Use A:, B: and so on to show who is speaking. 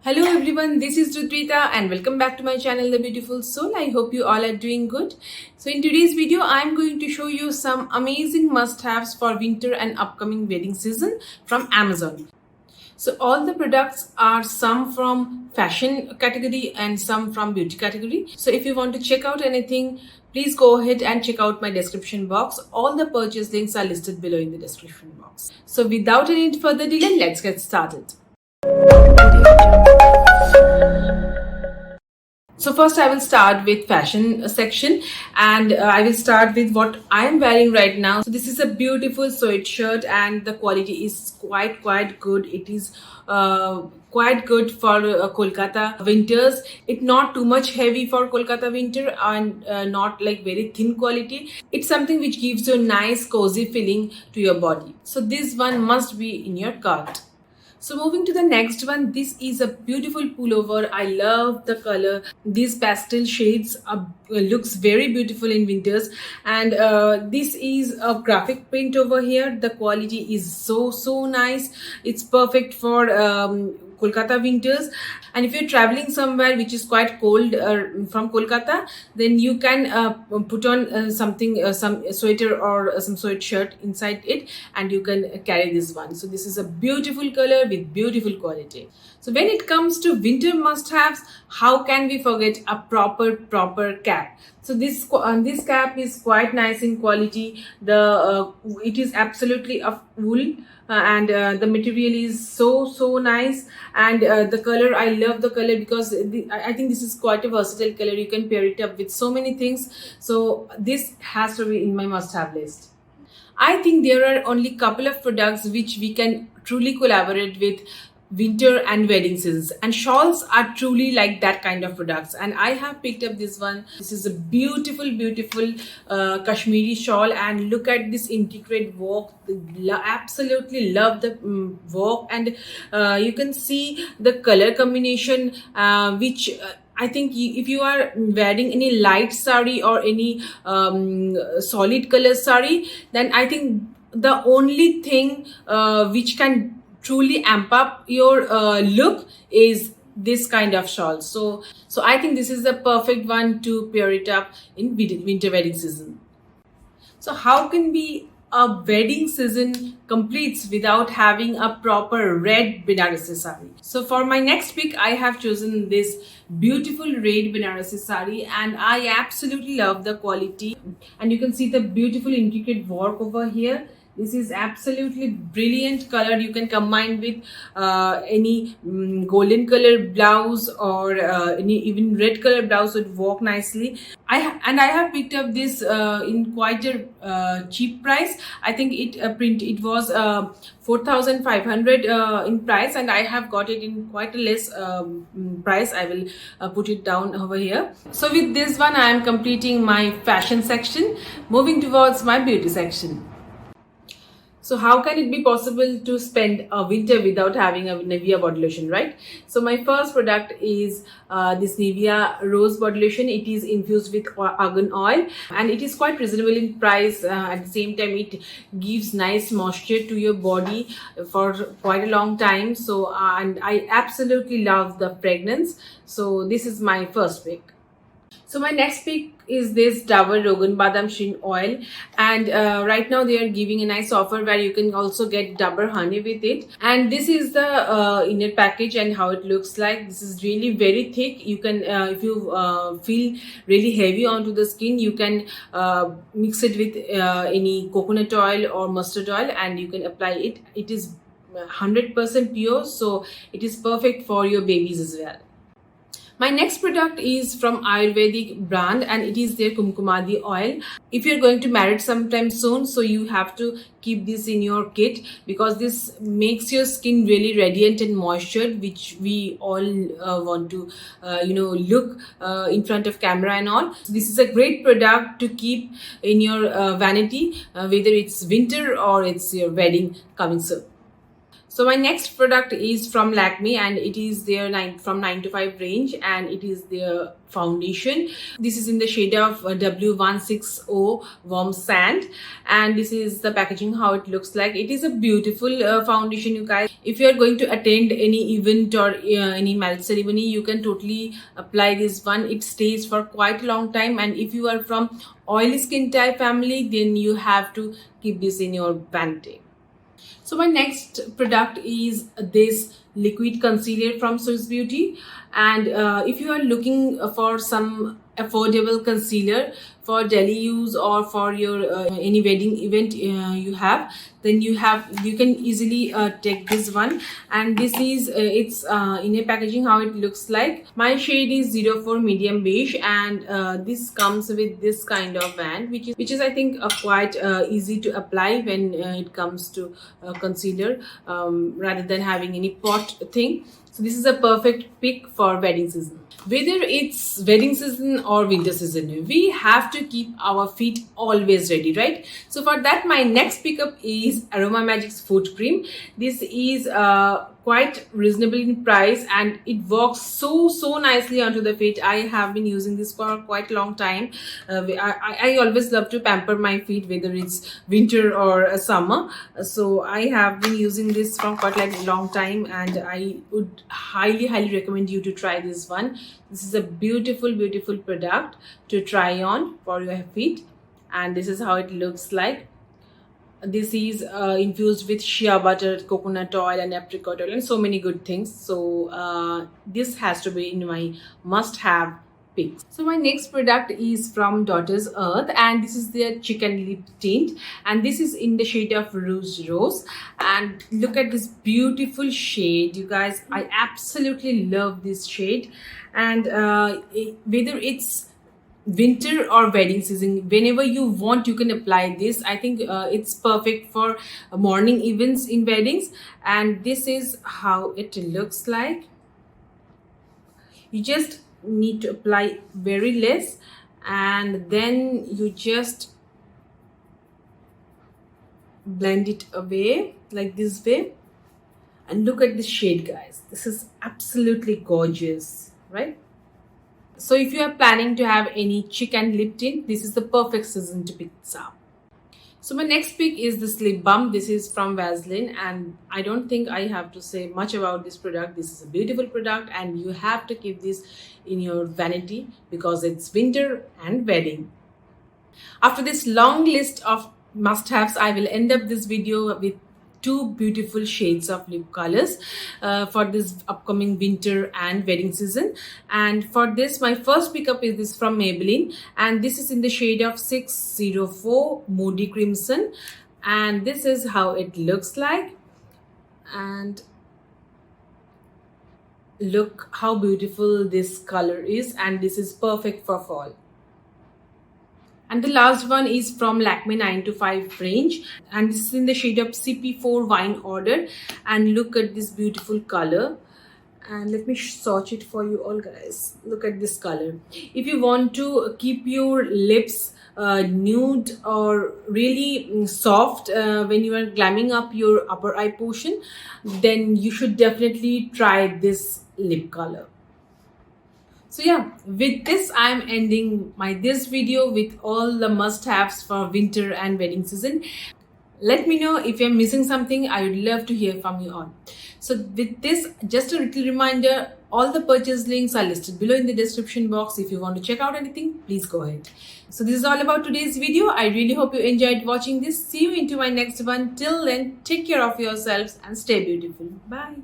A: Hello everyone, this is Rutrita and welcome back to my channel The Beautiful Soul. I hope you all are doing good. So in today's video, I'm going to show you some amazing must-haves for winter and upcoming wedding season from Amazon. So all the products are some from fashion category and some from beauty category. So if you want to check out anything, please go ahead and check out my description box. All the purchase links are listed below in the description box. So without any further delay, let's get started. So first I will start with fashion section, and I will start with what I am wearing right now. So this is a beautiful sweatshirt and the quality is quite good. It is quite good for Kolkata winters. It's not too much heavy for Kolkata winter and not like very thin quality. It's something which gives you a nice cozy feeling to your body. So this one must be in your cart. So moving to the next one, this is a beautiful pullover. I love the color. These pastel shades looks very beautiful in winters, and this is a graphic print over here. The quality is so nice. It's perfect for Kolkata winters, and if you're traveling somewhere which is quite cold from Kolkata, then you can put on some sweater or some sweatshirt inside it, and you can carry this one. So this is a beautiful color with beautiful quality. So when it comes to winter must-haves, how can we forget a proper cap? So this cap is quite nice in quality. It is absolutely of wool. And the material is so nice, and the color, I love the color because I think this is quite a versatile color. You can pair it up with so many things, so this has to be in my must-have list. I think there are only couple of products which we can truly collaborate with winter and wedding seasons, and shawls are truly like that kind of products, and I have picked up this one. This is a beautiful Kashmiri shawl, and look at this intricate work. Absolutely love the work, and you can see the color combination which I think if you are wearing any light sari or any solid color sari, then I think the only thing which can truly amp up your look is this kind of shawl. So I think this is the perfect one to pair it up in winter wedding season. So how can be a wedding season completes without having a proper red Banarasi sari? So for my next pick, I have chosen this beautiful red Banarasi sari, and I absolutely love the quality. And you can see the beautiful intricate work over here. This is absolutely brilliant color. You can combine with any golden color blouse or any even red color blouse would work nicely. I have picked up this in quite a cheap price. I think it was 4,500 in price, and I have got it in quite a less price. I will put it down over here. So with this one, I am completing my fashion section, moving towards my beauty section. So how can it be possible to spend a winter without having a Nivea body lotion, right? So my first product is this Nivea Rose body lotion. It is infused with argan oil, and it is quite reasonable in price. At the same time, it gives nice moisture to your body for quite a long time. So and I absolutely love the fragrance. So this is my first pick. So my next pick is this Dabur Rogan Badam Shin oil, and right now they are giving a nice offer where you can also get Dabur honey with it. And this is the inner package and how it looks like. This is really very thick. You can if you feel really heavy onto the skin, you can mix it with any coconut oil or mustard oil, and you can apply it. It is 100% pure, so it is perfect for your babies as well. My next product is from Ayurvedic brand, and it is their Kumkumadi oil. If you're going to marry sometime soon, so you have to keep this in your kit because this makes your skin really radiant and moistured, which we all want to look in front of camera and all. So this is a great product to keep in your vanity, whether it's winter or it's your wedding coming soon. So my next product is from Lakme, and it is their 9 to 5 range, and it is their foundation. This is in the shade of W160 Warm Sand, and this is the packaging, how it looks like. It is a beautiful foundation, you guys. If you are going to attend any event or any marriage ceremony, you can totally apply this one. It stays for quite a long time, and if you are from oily skin type family, then you have to keep this in your vanity. So my next product is this liquid concealer from Swiss Beauty, and if you are looking for some affordable concealer for daily use or for your any wedding event you have, then you can easily take this one. And this is it's in a packaging, how it looks like. My shade is 04 medium beige, and this comes with this kind of band, which is I think quite easy to apply when it comes to concealer, rather than having any pot thing. So this is a perfect pick for wedding season. Whether it's wedding season or winter season, we have to keep our feet always ready, right? So for that, my next pickup is Aroma Magic's foot cream. This is quite reasonable in price, and it works so nicely onto the feet. I have been using this for quite a long time. I always love to pamper my feet, whether it's winter or summer. So I have been using this for quite like a long time, and I would highly recommend you to try this one. This is a beautiful product to try on for your feet, and this is how it looks like. This is infused with shea butter, coconut oil, and apricot oil, and so many good things. So this has to be in my must-have picks. So my next product is from Daughter's Earth, and this is their chicken lip tint, and this is in the shade of Rouge Rose. And look at this beautiful shade, you guys. I absolutely love this shade, and whether it's winter or wedding season, whenever you want, you can apply this. I think it's perfect for morning events in weddings, and this is how it looks like. You just need to apply very less, and then you just blend it away like this way. And look at this shade, guys. This is absolutely gorgeous, right? So if you are planning to have any chicken lip tint, this is the perfect season to pick this up. So my next pick is this lip balm. This is from Vaseline, and I don't think I have to say much about this product. This is a beautiful product, and you have to keep this in your vanity because it's winter and wedding. After this long list of must-haves, I will end up this video with two beautiful shades of lip colors for this upcoming winter and wedding season. And for this, my first pickup is this from Maybelline, and this is in the shade of 604 Moody Crimson, and this is how it looks like. And look how beautiful this color is, and this is perfect for fall. And the last one is from Lakme 9 to 5 range, and this is in the shade of CP4 Wine Order. And look at this beautiful color, and let me swatch it for you all, guys. Look at this color. If you want to keep your lips nude or really soft when you are glamming up your upper eye portion, then you should definitely try this lip color. So yeah, with this I am ending this video with all the must-haves for winter and wedding season. Let me know if you're missing something. I would love to hear from you all. So with this, just a little reminder, all the purchase links are listed below in the description box. If you want to check out anything, please go ahead. So this is all about today's video. I really hope you enjoyed watching this. See you into my next one. Till then, take care of yourselves and stay beautiful. Bye.